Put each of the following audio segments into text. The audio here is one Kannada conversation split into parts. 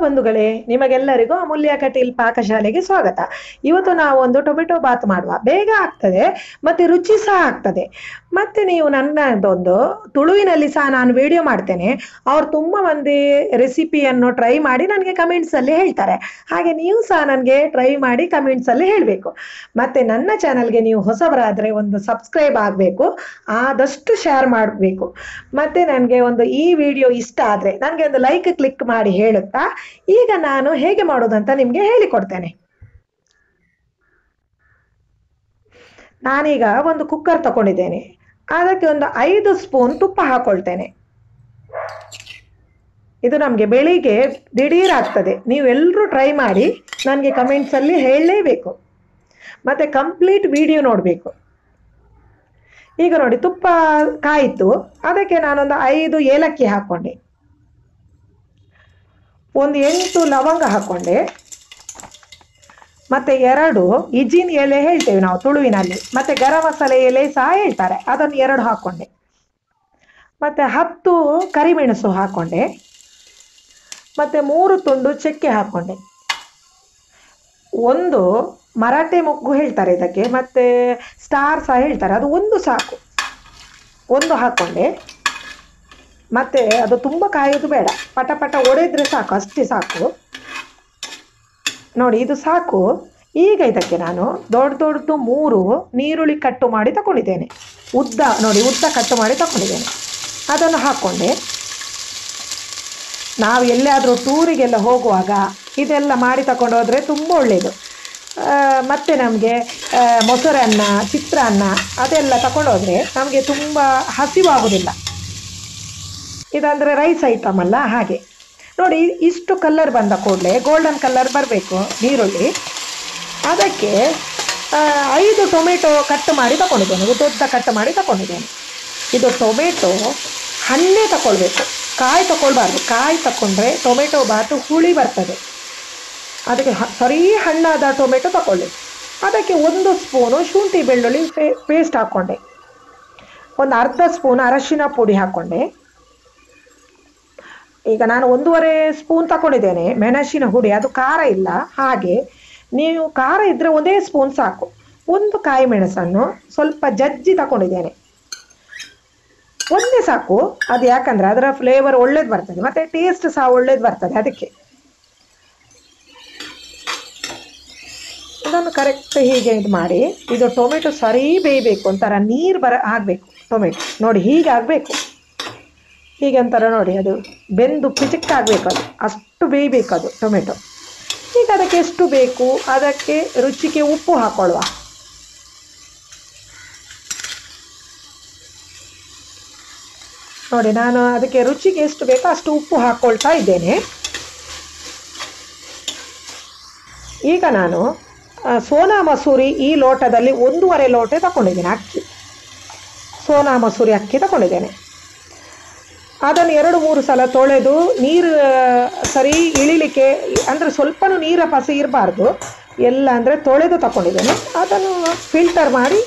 ಬಂಧುಗಳೇ, ನಿಮಗೆಲ್ಲರಿಗೂ ಅಮೂಲ್ಯ ಕಟೀಲ್ ಪಾಕಶಾಲೆಗೆ ಸ್ವಾಗತ. ಇವತ್ತು ನಾವು ಒಂದು ಟೊಮೆಟೊ ಬಾತ್ ಮಾಡುವ. ಬೇಗ ಆಗ್ತದೆ ಮತ್ತೆ ರುಚಿ ಸಹ ಆಗ್ತದೆ. ಮತ್ತೆ ನೀವು ನನ್ನದೊಂದು ತುಳುವಿನಲ್ಲಿ ಸಹ ನಾನು ವಿಡಿಯೋ ಮಾಡ್ತೇನೆ. ಅವ್ರು ತುಂಬಾ ಮಂದಿ ರೆಸಿಪಿಯನ್ನು ಟ್ರೈ ಮಾಡಿ ನನಗೆ ಕಮೆಂಟ್ಸ್ ಅಲ್ಲಿ ಹೇಳ್ತಾರೆ. ಹಾಗೆ ನೀವು ಸಹ ನನಗೆ ಟ್ರೈ ಮಾಡಿ ಕಮೆಂಟ್ಸ್ ಅಲ್ಲಿ ಹೇಳಬೇಕು. ಮತ್ತೆ ನನ್ನ ಚಾನಲ್ಗೆ ನೀವು ಹೊಸಬರಾದ್ರೆ ಒಂದು ಸಬ್ಸ್ಕ್ರೈಬ್ ಆಗಬೇಕು, ಆದಷ್ಟು ಶೇರ್ ಮಾಡಬೇಕು. ಮತ್ತೆ ನನಗೆ ಒಂದು ಈ ವಿಡಿಯೋ ಇಷ್ಟ ಆದ್ರೆ ನನಗೆ ಒಂದು ಲೈಕ್ ಕ್ಲಿಕ್ ಮಾಡಿ ಹೇಳುತ್ತಾ ಈಗ ನಾನು ಹೇಗೆ ಮಾಡೋದಂತ ನಿಮ್ಗೆ ಹೇಳಿಕೊಡ್ತೇನೆ. ನಾನೀಗ ಒಂದು ಕುಕ್ಕರ್ ತಗೊಂಡಿದ್ದೇನೆ. ಅದಕ್ಕೆ ಒಂದು 5 ಸ್ಪೂನ್ ತುಪ್ಪ ಹಾಕೊಳ್ತೇನೆ. ಇದು ನಮಗೆ ಬೆಳಿಗ್ಗೆ ದಿಢೀರ್ ಆಗ್ತದೆ. ನೀವೆಲ್ಲರೂ ಟ್ರೈ ಮಾಡಿ ನನಗೆ ಕಮೆಂಟ್ಸ್ ಅಲ್ಲಿ ಹೇಳಲೇಬೇಕು. ಮತ್ತೆ ಕಂಪ್ಲೀಟ್ ವಿಡಿಯೋ ನೋಡಬೇಕು. ಈಗ ನೋಡಿ, ತುಪ್ಪ ಕಾಯಿತು. ಅದಕ್ಕೆ ನಾನೊಂದು 5 ಏಲಕ್ಕಿ ಹಾಕೊಂಡೆ, ಒಂದು 8 ಲವಂಗ ಹಾಕೊಂಡೆ, ಮತ್ತೆ 2 ಇಜಿನ್ ಎಲೆ ಹೇಳ್ತೇವೆ ನಾವು ತುಳುವಿನಲ್ಲಿ, ಮತ್ತೆ ಗರಂ ಮಸಾಲೆ ಎಲೆ ಸಹ ಹೇಳ್ತಾರೆ, ಅದನ್ನು 2 ಹಾಕೊಂಡೆ, ಮತ್ತೆ 10 ಕರಿಮೆಣಸು ಹಾಕೊಂಡೆ, ಮತ್ತೆ 3 ತುಂಡು ಚಕ್ಕೆ ಹಾಕೊಂಡೆ, ಒಂದು ಮರಾಠೆ ಮೊಗ್ಗು ಹೇಳ್ತಾರೆ ಇದಕ್ಕೆ, ಮತ್ತೆ ಸ್ಟಾರ್ ಸಹ ಹೇಳ್ತಾರೆ, ಅದು ಒಂದು ಸಾಕು, ಒಂದು ಹಾಕೊಂಡೆ. ಮತ್ತೆ ಅದು ತುಂಬ ಕಾಯೋದು ಬೇಡ, ಪಟ ಪಟ ಒಡೆದ್ರೆ ಸಾಕು, ಅಷ್ಟೇ ಸಾಕು. ನೋಡಿ, ಇದು ಸಾಕು. ಈಗ ಇದಕ್ಕೆ ನಾನು ದೊಡ್ಡದು 3 ನೀರುಳ್ಳಿ ಕಟ್ಟು ಮಾಡಿ ತಗೊಂಡಿದ್ದೇನೆ. ಉದ್ದ ನೋಡಿ, ಉದ್ದ ಕಟ್ಟು ಮಾಡಿ ತಗೊಂಡಿದ್ದೇನೆ. ಅದನ್ನು ಹಾಕ್ಕೊಂಡೆ. ನಾವು ಎಲ್ಲಾದರೂ ಟೂರಿಗೆಲ್ಲ ಹೋಗುವಾಗ ಇದೆಲ್ಲ ಮಾಡಿ ತಗೊಂಡು ಹೋದರೆ ತುಂಬ ಒಳ್ಳೆಯದು. ಮತ್ತು ನಮಗೆ ಮೊಸರನ್ನ, ಚಿತ್ರಾನ್ನ ಅದೆಲ್ಲ ತಗೊಂಡೋದ್ರೆ ನಮಗೆ ತುಂಬ ಹಸಿವಾಗುವುದಿಲ್ಲ. ಇದಂದರೆ ರೈಸ್ ಐಟಮ್ ಅಲ್ಲ, ಹಾಗೆ. ನೋಡಿ, ಇಷ್ಟು ಕಲರ್ ಬಂದ ಕೂಡಲೇ ಗೋಲ್ಡನ್ ಕಲರ್ ಬರಬೇಕು ನೀರುಳ್ಳಿ. ಅದಕ್ಕೆ 5 ಟೊಮೆಟೊ ಕಟ್ ಮಾಡಿ ತಗೊಂಡಿದ್ದೇನೆ, ಉದ್ದ ಕಟ್ ಮಾಡಿ ತಗೊಂಡಿದ್ದೇನೆ. ಇದು ಟೊಮೆಟೊ ಹಣ್ಣೇ ತಗೊಳ್ಬೇಕು, ಕಾಯಿ ತಗೊಳ್ಬಾರ್ದು. ಕಾಯಿ ತಗೊಂಡ್ರೆ ಟೊಮೆಟೊ ಬಾತು ಹುಳಿ ಬರ್ತದೆ. ಅದಕ್ಕೆ ಸರಿ ಹಣ್ಣಾದ ಟೊಮೆಟೊ ತಗೊಳ್ಳಿ. ಅದಕ್ಕೆ 1 ಸ್ಪೂನು ಶುಂಠಿ ಬೆಳ್ಳುಳ್ಳಿ ಪೇಸ್ಟ್ ಹಾಕ್ಕೊಂಡೆ, ಒಂದು ಅರ್ಧ ಸ್ಪೂನ್ ಅರಶಿನ ಪುಡಿ ಹಾಕ್ಕೊಂಡೆ. ಈಗ ನಾನು 1.5 ಸ್ಪೂನ್ ತಗೊಂಡಿದ್ದೇನೆ ಮೆಣಸಿನ ಹುಡಿ, ಅದು ಖಾರ ಇಲ್ಲ. ಹಾಗೆ ನೀವು ಖಾರ ಇದ್ದರೆ 1 ಸ್ಪೂನ್ ಸಾಕು. 1 ಕಾಯಿ ಮೆಣಸನ್ನು ಸ್ವಲ್ಪ ಜಜ್ಜಿ ತಗೊಂಡಿದ್ದೇನೆ, ಒಂದೇ ಸಾಕು. ಅದು ಯಾಕಂದ್ರೆ ಅದರ ಫ್ಲೇವರ್ ಒಳ್ಳೇದು ಬರ್ತದೆ, ಮತ್ತೆ ಟೇಸ್ಟ್ ಸಹ ಒಳ್ಳೇದು ಬರ್ತದೆ. ಅದಕ್ಕೆ ಇದನ್ನು ಕರೆಕ್ಟ್ ಹೀಗೆ ಇದು ಮಾಡಿ, ಇದು ಟೊಮೆಟೊ ಸರಿ ಬೇಯಬೇಕು, ಒಂಥರ ನೀರು ಆಗಬೇಕು ಟೊಮೆಟೊ. ನೋಡಿ, ಹೀಗೆ ಆಗಬೇಕು. ಹೀಗೆ ಒಂಥರ ನೋಡಿ, ಅದು ಬೆಂದು ಪಿಚಕ್ಕಾಗಬೇಕು, ಅದು ಅಷ್ಟು ಬೇಯಬೇಕು ಅದು ಟೊಮೆಟೊ. ಈಗ ಅದಕ್ಕೆ ಎಷ್ಟು ಬೇಕು ಅದಕ್ಕೆ ರುಚಿಗೆ ಉಪ್ಪು ಹಾಕೊಳ್ಳುವ. ನೋಡಿ, ನಾನು ಅದಕ್ಕೆ ರುಚಿಗೆ ಎಷ್ಟು ಬೇಕೋ ಅಷ್ಟು ಉಪ್ಪು ಹಾಕ್ಕೊಳ್ತಾ ಇದ್ದೇನೆ. ಈಗ ನಾನು ಸೋನಾ ಮಸೂರಿ ಈ ಲೋಟದಲ್ಲಿ 1.5 ಲೋಟ ತಗೊಂಡಿದ್ದೇನೆ ಅಕ್ಕಿ. ಸೋನಾ ಮಸೂರಿ ಅಕ್ಕಿ ತಗೊಂಡಿದ್ದೇನೆ. ಅದನ್ನು 2-3 ಸಲ ತೊಳೆದು ನೀರು ಸರಿ ಇಳಿಲಿಕ್ಕೆ, ಅಂದರೆ ಸ್ವಲ್ಪನೂ ನೀರ ಪಸೆ ಇರಬಾರ್ದು, ಎಲ್ಲ ಅಂದರೆ ತೊಳೆದು ತಗೊಂಡಿದ್ದೇನೆ. ಅದನ್ನು ಫಿಲ್ಟರ್ ಮಾಡಿ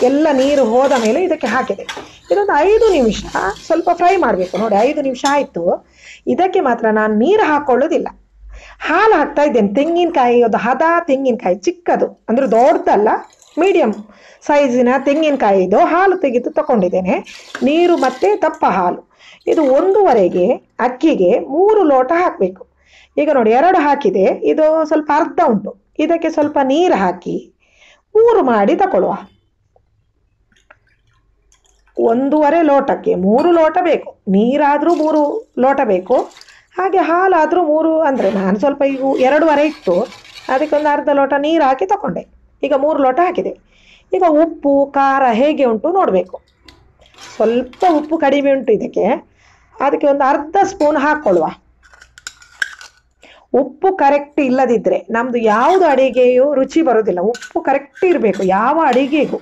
ಎಲ್ಲ ನೀರು ಹೋದ ಮೇಲೆ ಇದಕ್ಕೆ ಹಾಕಿದೆ. ಇದೊಂದು 5 ನಿಮಿಷ ಸ್ವಲ್ಪ ಫ್ರೈ ಮಾಡಬೇಕು. ನೋಡಿ, 5 ನಿಮಿಷ ಆಯಿತು. ಇದಕ್ಕೆ ಮಾತ್ರ ನಾನು ನೀರು ಹಾಕ್ಕೊಳ್ಳೋದಿಲ್ಲ, ಹಾಲು ಹಾಕ್ತಾ ಇದ್ದೇನೆ. ತೆಂಗಿನಕಾಯಿ, ಅದು ಹದ ತೆಂಗಿನಕಾಯಿ, ಚಿಕ್ಕದು ಅಂದರೆ ದೊಡ್ಡದಲ್ಲ, ಮೀಡಿಯಂ ಸೈಜಿನ ತೆಂಗಿನಕಾಯಿದು ಹಾಲು ತೆಗೆದು ತಗೊಂಡಿದ್ದೇನೆ. ನೀರು ಮತ್ತು ದಪ್ಪ ಹಾಲು. ಇದು 1.5 ಅಕ್ಕಿಗೆ 3 ಲೋಟ ಹಾಕಬೇಕು. ಈಗ ನೋಡಿ, 2 ಹಾಕಿದೆ, ಇದು ಸ್ವಲ್ಪ ಅರ್ಧ ಉಂಟು. ಇದಕ್ಕೆ ಸ್ವಲ್ಪ ನೀರು ಹಾಕಿ 3 ಮಾಡಿ ತಗೊಳ್ಳುವ. 1.5 ಲೋಟಕ್ಕೆ 3 ಲೋಟ ಬೇಕು. ನೀರಾದರೂ 3 ಲೋಟ ಬೇಕು, ಹಾಗೆ ಹಾಲಾದರೂ 3. ಅಂದರೆ ನಾನು ಸ್ವಲ್ಪ ಈಗ 2.5 ಇತ್ತು, ಅದಕ್ಕೆ ಒಂದು ಅರ್ಧ ಲೋಟ ನೀರು ಹಾಕಿ ತಗೊಂಡೆ. ಈಗ 3 ಲೋಟ ಹಾಕಿದೆ. ಈಗ ಉಪ್ಪು ಖಾರ ಹೇಗೆ ಉಂಟು ನೋಡಬೇಕು. ಸ್ವಲ್ಪ ಉಪ್ಪು ಕಡಿಮೆ ಉಂಟು ಇದಕ್ಕೆ, ಅದಕ್ಕೆ ಒಂದು ಅರ್ಧ ಸ್ಪೂನ್ ಹಾಕ್ಕೊಳ್ಳುವ. ಉಪ್ಪು ಕರೆಕ್ಟ್ ಇಲ್ಲದಿದ್ದರೆ ನಮ್ಮದು ಯಾವುದು ಅಡಿಗೆಯೂ ರುಚಿ ಬರೋದಿಲ್ಲ. ಉಪ್ಪು ಕರೆಕ್ಟ್ ಇರಬೇಕು ಯಾವ ಅಡಿಗೆಗೂ.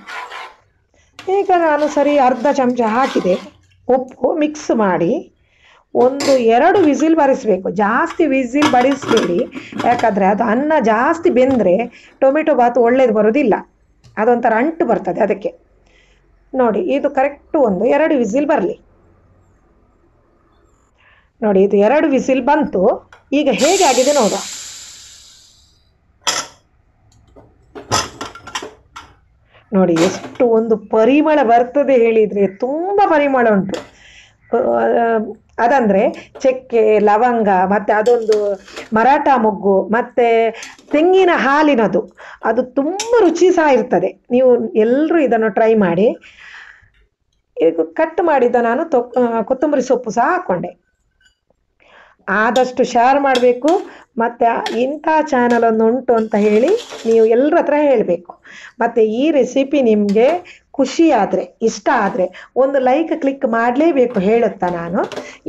ಈಗ ನಾನು ಸರಿ ಅರ್ಧ ಚಮಚ ಹಾಕಿದೆ ಉಪ್ಪು. ಮಿಕ್ಸ್ ಮಾಡಿ 1-2 ವಿಸಿಲ್ ಬರಿಸಬೇಕು. ಜಾಸ್ತಿ ವಿಸಿಲ್ ಬಡಿಸಬೇಡಿ, ಯಾಕಂದರೆ ಅದು ಅನ್ನ ಜಾಸ್ತಿ ಬೆಂದರೆ ಟೊಮೆಟೊ ಬಾತು ಒಳ್ಳೇದು ಬರೋದಿಲ್ಲ, ಅದೊಂಥರ ಅಂಟು ಬರ್ತದೆ. ಅದಕ್ಕೆ ನೋಡಿ, ಇದು ಕರೆಕ್ಟ್ 1-2 ವಿಸಿಲ್ ಬರಲಿ. ನೋಡಿ ಇದು 2 ವಿಸಿಲ್ ಬಂತು. ಈಗ ಹೇಗೆ ಆಗಿದೆ ನೋಡುವ. ನೋಡಿ ಎಷ್ಟು ಒಂದು ಪರಿಮಳ ಬರ್ತದೆ ಹೇಳಿದರೆ, ತುಂಬ ಪರಿಮಳ ಉಂಟು. ಅದಂದರೆ ಚಕ್ಕೆ, ಲವಂಗ, ಮತ್ತು ಅದೊಂದು ಮರಾಠ ಮೊಗ್ಗು, ಮತ್ತು ತೆಂಗಿನ ಹಾಲಿನದು, ಅದು ತುಂಬ ರುಚಿ ಸಹ ಇರ್ತದೆ. ನೀವು ಎಲ್ಲರೂ ಇದನ್ನು ಟ್ರೈ ಮಾಡಿ. ಇದು ಕಟ್ ಮಾಡಿದ ನಾನು ಕೊತ್ತಂಬರಿ ಸೊಪ್ಪು ಸಹ ಹಾಕ್ಕೊಂಡೆ. ಆದಷ್ಟು ಶೇರ್ ಮಾಡಬೇಕು. ಮತ್ತು ಇಂಥ ಚಾನಲ್ ಒಂದು ಉಂಟು ಅಂತ ಹೇಳಿ ನೀವು ಎಲ್ಲರ ಹತ್ರ ಹೇಳಬೇಕು. ಮತ್ತು ಈ ರೆಸಿಪಿ ನಿಮಗೆ ಖುಷಿ ಆದರೆ, ಇಷ್ಟ ಆದರೆ ಒಂದು ಲೈಕ್ ಕ್ಲಿಕ್ ಮಾಡಲೇಬೇಕು ಹೇಳುತ್ತಾ ನಾನು.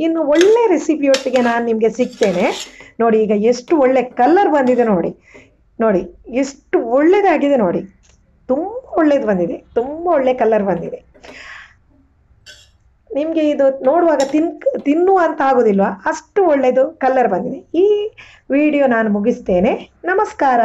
ಇನ್ನು ಒಳ್ಳೆ ರೆಸಿಪಿಯೊಟ್ಟಿಗೆ ನಾನು ನಿಮಗೆ ಸಿಗ್ತೇನೆ. ನೋಡಿ ಈಗ ಎಷ್ಟು ಒಳ್ಳೆ ಕಲರ್ ಬಂದಿದೆ ನೋಡಿ. ನೋಡಿ ಎಷ್ಟು ಒಳ್ಳೆಯದಾಗಿದೆ ನೋಡಿ. ತುಂಬ ಒಳ್ಳೇದು ಬಂದಿದೆ, ತುಂಬ ಒಳ್ಳೆ ಕಲರ್ ಬಂದಿದೆ. ನಿಮಗೆ ಇದು ನೋಡುವಾಗ ತಿನ್ನುವ ಅಂತ ಆಗೋದಿಲ್ವಾ, ಅಷ್ಟು ಒಳ್ಳೆಯದು ಕಲರ್ ಬಂದಿದೆ. ಈ ವಿಡಿಯೋ ನಾನು ಮುಗಿಸ್ತೇನೆ. ನಮಸ್ಕಾರ.